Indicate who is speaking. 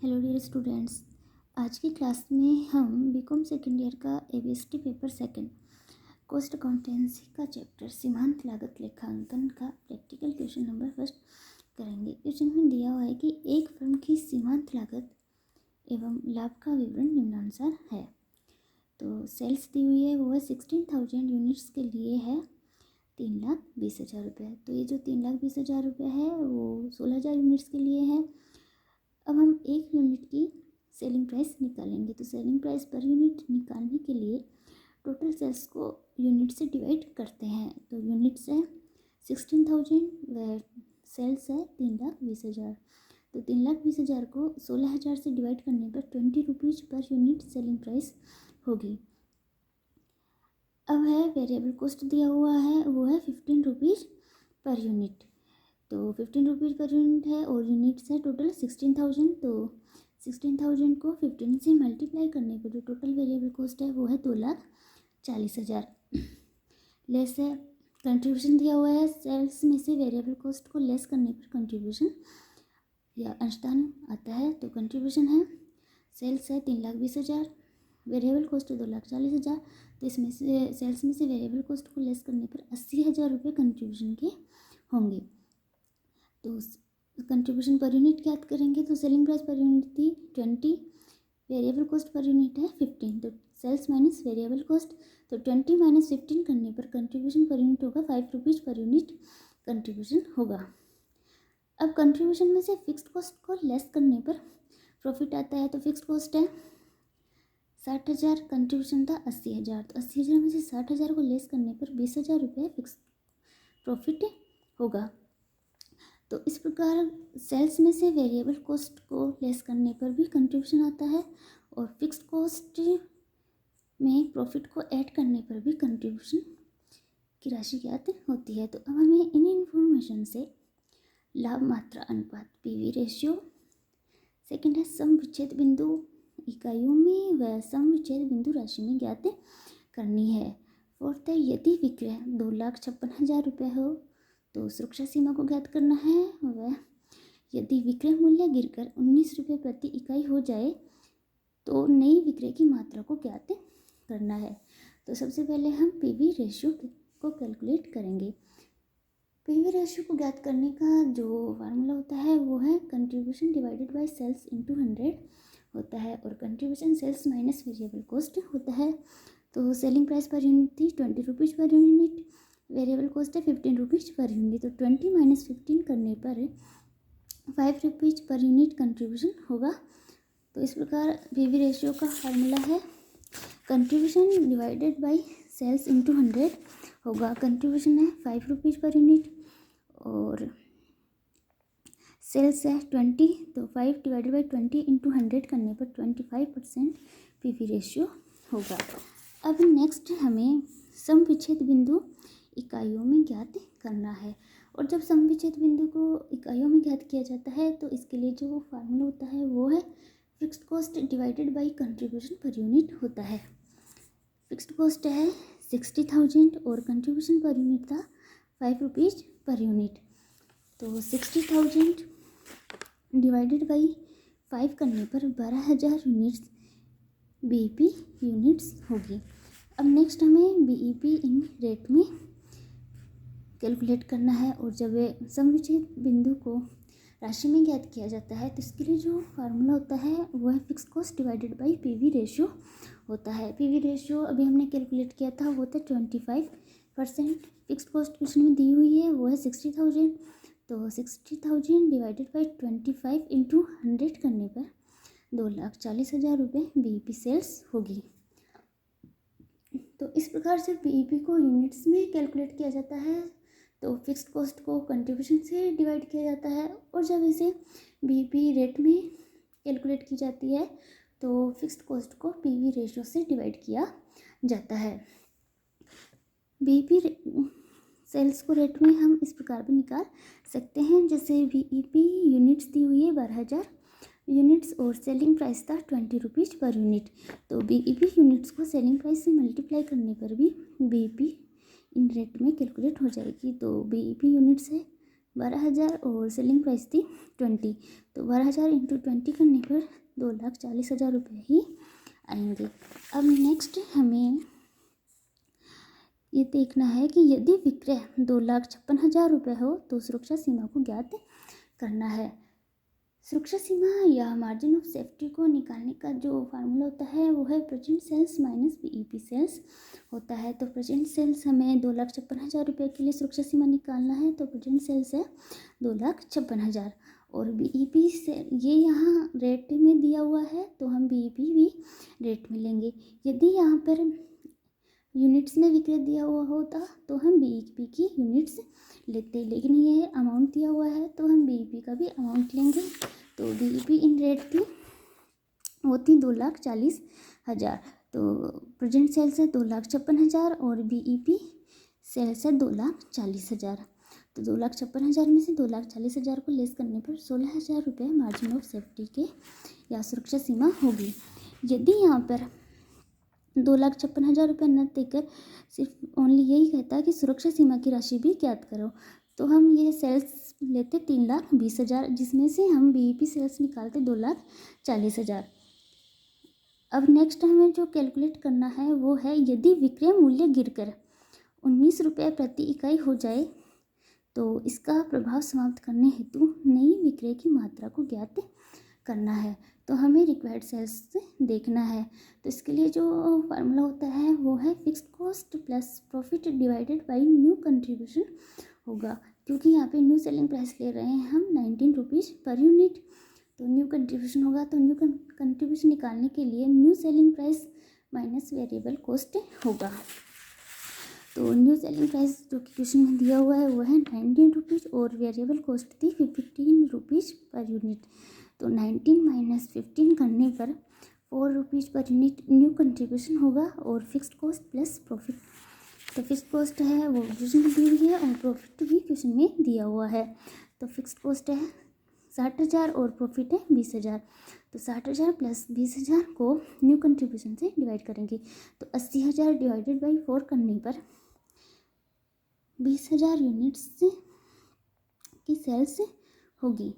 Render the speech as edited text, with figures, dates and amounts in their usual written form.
Speaker 1: Hello dear students. आज की class में हम बीकॉम सेकेंड ईयर का एबीएसटी पेपर सेकंड कॉस्ट अकाउंटेंसी का चैप्टर सीमांत लागत लेखांकन का प्रैक्टिकल क्वेश्चन नंबर फर्स्ट करेंगे। क्वेश्चन में दिया हुआ है कि एक फर्म की सीमांत लागत एवं लाभ का विवरण निम्नानुसार है। तो सेल्स दी हुई है वो है 16,000 यूनिट्स के लिए है 3,20,000 रुपये। तो ये जो 3,20,000 रुपये है वो 16,000 यूनिट्स के लिए है। अब हम एक यूनिट की सेलिंग प्राइस निकालेंगे। तो सेलिंग प्राइस पर यूनिट निकालने के लिए टोटल सेल्स को यूनिट से डिवाइड करते हैं। तो यूनिट्स है 16,000 व सेल्स है 3,20,000। तो 3,20,000 को 16,000 से डिवाइड करने पर 20 rupees per unit selling price होगी। अब है वेरिएबल कॉस्ट दिया हुआ है वो है 15 रुपीज़ पर यूनिट। तो 15 रुपीज़ पर यूनिट है और यूनिट्स है टोटल 16,000। तो 16,000 को 15 से मल्टीप्लाई करने पर जो टोटल वेरिएबल कॉस्ट है वो है 2,40,000। लेस है कंट्रीब्यूशन दिया हुआ है सेल्स में से वेरिएबल कॉस्ट को लेस करने पर कंट्रीब्यूशन या अंशदान आता है। तो कंट्रीब्यूशन है सेल्स है 3,20,000, वेरिएबल कॉस्ट है 2,40,000। तो इसमें से सेल्स में से वेरिएबल कॉस्ट को लेस करने पर 80,000 रुपये कंट्रीब्यूशन के होंगे। तो कंट्रीब्यूशन पर यूनिट ज्ञात करेंगे। तो सेलिंग प्राइस पर यूनिट थी 20, वेरिएबल कॉस्ट पर यूनिट है 15। तो सेल्स माइनस वेरिएबल कॉस्ट, तो 20 माइनस 15 करने पर कंट्रीब्यूशन पर यूनिट होगा 5 रुपीज़ पर यूनिट कंट्रीब्यूशन होगा। अब कंट्रीब्यूशन में से फिक्स्ड कॉस्ट को लेस करने पर प्रॉफिट आता है। तो फिक्स्ड कॉस्ट है 60,000, कंट्रीब्यूशन था 80,000। तो 80,000 में से 60,000 को लेस करने पर 20,000 रुपये फिक्स प्रॉफिट होगा। तो इस प्रकार सेल्स में से वेरिएबल कॉस्ट को लेस करने पर भी कंट्रीब्यूशन आता है और फिक्स्ड कॉस्ट में प्रॉफिट को ऐड करने पर भी कंट्रीब्यूशन की राशि ज्ञात होती है। तो अब हमें इन इन्फॉर्मेशन से लाभ मात्रा अनुपात पीवी रेशियो, सेकंड है सम विच्छेद बिंदु इकाइयों में व सम विच्छेद बिंदु राशि में ज्ञात करनी है। फोर्थ है यदि विक्रय 2,56,000 रुपये हो तो सुरक्षा सीमा को ज्ञात करना है। वह यदि विक्रय मूल्य गिरकर 19 रुपये प्रति इकाई हो जाए तो नई विक्रय की मात्रा को ज्ञात करना है। तो सबसे पहले हम पीवी रेशियो को कैलकुलेट करेंगे। पीवी रेशियो को ज्ञात करने का जो फार्मूला होता है वो है contribution divided by sales into 100 होता है और contribution sales minus variable cost होता है। तो सेलिंग प्राइस पर यूनिट थी 20 rupees per unit, variable cost है 15 रुपीज़ पर यूनिट। तो 20 माइनस 15 करने पर 5 रुपीज़ पर यूनिट कंट्रीब्यूशन होगा। तो इस प्रकार पीवी रेशियो का फार्मूला है contribution divided by sales into 100 होगा। कंट्रीब्यूशन है 5 रुपीज़ पर यूनिट और सेल्स है 20। तो 5 डिवाइडेड बाई 20 इंटू 100 करने पर 25% पीवी रेशियो होगा। अब नेक्स्ट हमें सम विच्छेद बिंदु इकाइयों में ज्ञात करना है। और जब सम विच्छेद बिंदु को इकाइयों में ज्ञात किया जाता है तो इसके लिए जो फार्मूला होता है वो है fixed cost divided by contribution per unit होता है। फिक्स्ड कॉस्ट है 60,000 और कंट्रीब्यूशन पर यूनिट था 5 रुपीज़ पर यूनिट। तो 60,000 डिवाइडेड बाई 5 करने पर 12,000 यूनिट्स बीईपी यूनिट्स होगी। अब नेक्स्ट हमें बीईपी इन रेट में कैलकुलेट करना है। और जब सम विच्छेद बिंदु को राशि में ज्ञात किया जाता है तो इसके लिए जो फार्मूला होता है वो है fix cost divided by PV ratio होता है। पीवी रेशियो अभी हमने कैलकुलेट किया था वो था 25%। फिक्स्ड कॉस्ट क्वेश्चन में दी हुई है वो है 60,000। तो 60,000 डिवाइडेड बाई 25 इंटू 100 करने पर 2,40,000 रुपये बीईपी सेल्स होगी। तो इस प्रकार से बीईपी को यूनिट्स में कैलकुलेट किया जाता है। तो फिक्स्ड कॉस्ट को कंट्रीब्यूशन से डिवाइड किया जाता है और जब इसे बीईपी रेट में कैलकुलेट की जाती है तो फिक्स्ड कॉस्ट को पीवी रेशियो से डिवाइड किया जाता है। बीईपी सेल्स को रेट में हम इस प्रकार भी निकाल सकते हैं। जैसे बीईपी यूनिट्स दी हुई है 12,000 यूनिट्स और सेलिंग प्राइस था 20 रुपीज़ पर यूनिट। तो बीईपी यूनिट्स को सेलिंग प्राइस से मल्टीप्लाई करने पर भी बीईपी इन रेट में कैलकुलेट हो जाएगी। तो बीईपी यूनिट्स है 12,000 और सेलिंग प्राइस थी 20, तो 12,000 इंटू 20 करने पर 2,40,000 रुपये ही आएंगे। अब नेक्स्ट हमें ये देखना है कि यदि विक्रय 2,56,000 रुपये हो तो सुरक्षा सीमा को ज्ञात करना है। सुरक्षा सीमा या मार्जिन ऑफ सेफ्टी को निकालने का जो फार्मूला होता है वो है present sales minus BEP sales होता है। तो प्रेजेंट सेल्स हमें 2,56,000 रुपये के लिए सुरक्षा सीमा निकालना है, तो प्रेजेंट सेल्स है 2,56,000 और बीईपी से ये यहाँ रेट में दिया हुआ है तो हम बीईपी भी रेट में लेंगे। यदि यहाँ पर यूनिट्स में विक्रय दिया हुआ होता तो हम बीईपी की यूनिट्स लेते, लेकिन ये अमाउंट दिया हुआ है तो हम बीईपी का भी अमाउंट लेंगे। तो बीईपी इन रेट थी वो थी 2,40,000, तो प्रेजेंट सेल्स है 2,56,000 और बीईपी सेल्स है 2,40,000। तो 2,56,000 में से 2,40,000 को लेस करने पर 16,000 रुपये मार्जिन ऑफ सेफ्टी के या सुरक्षा सीमा होगी। यदि यहाँ पर 2,56,000 रुपये न देकर सिर्फ ओनली यही कहता है कि सुरक्षा सीमा की राशि भी ज्ञात करो, तो हम ये सेल्स लेते 3,20,000, जिसमें से हम बीईपी सेल्स निकालते 2,40,000। अब नेक्स्ट हमें जो कैलकुलेट करना है वो है यदि विक्रय मूल्य गिरकर 19 रुपये प्रति इकाई हो जाए तो इसका प्रभाव समाप्त करने हेतु नई विक्रय की मात्रा को ज्ञात करना है। तो हमें रिक्वायर्ड सेल्स देखना है, तो इसके लिए जो फार्मूला होता है वो है fixed cost plus profit divided by new contribution होगा, क्योंकि यहाँ पे न्यू सेलिंग प्राइस ले रहे हैं हम 19 रुपीज़ पर यूनिट, तो न्यू कंट्रीब्यूशन होगा। तो न्यू कंट्रीब्यूशन निकालने के लिए new selling price minus variable cost होगा। तो न्यू सेलिंग प्राइस जो कि क्वेश्चन में दिया हुआ है वो है 19 रुपीज़ और वेरिएबल कॉस्ट थी 15 रुपीज़ पर यूनिट। तो 19 माइनस 15 करने पर 4 rupees per unit new contribution होगा और फिक्स्ड कॉस्ट प्लस प्रॉफिट। तो फिक्स्ड कॉस्ट है वो क्वेश्चन में दी हुई है और प्रॉफिट भी क्वेश्चन में दिया हुआ है। तो फिक्स्ड कॉस्ट है 60,000 और प्रॉफिट है 20,000। तो 60,000 प्लस 20,000 को न्यू कंट्रीब्यूशन से डिवाइड करेंगे, तो 80,000 डिवाइडेड बाई 4 करने पर 20,000 यूनिट्स की सेल्स होगी।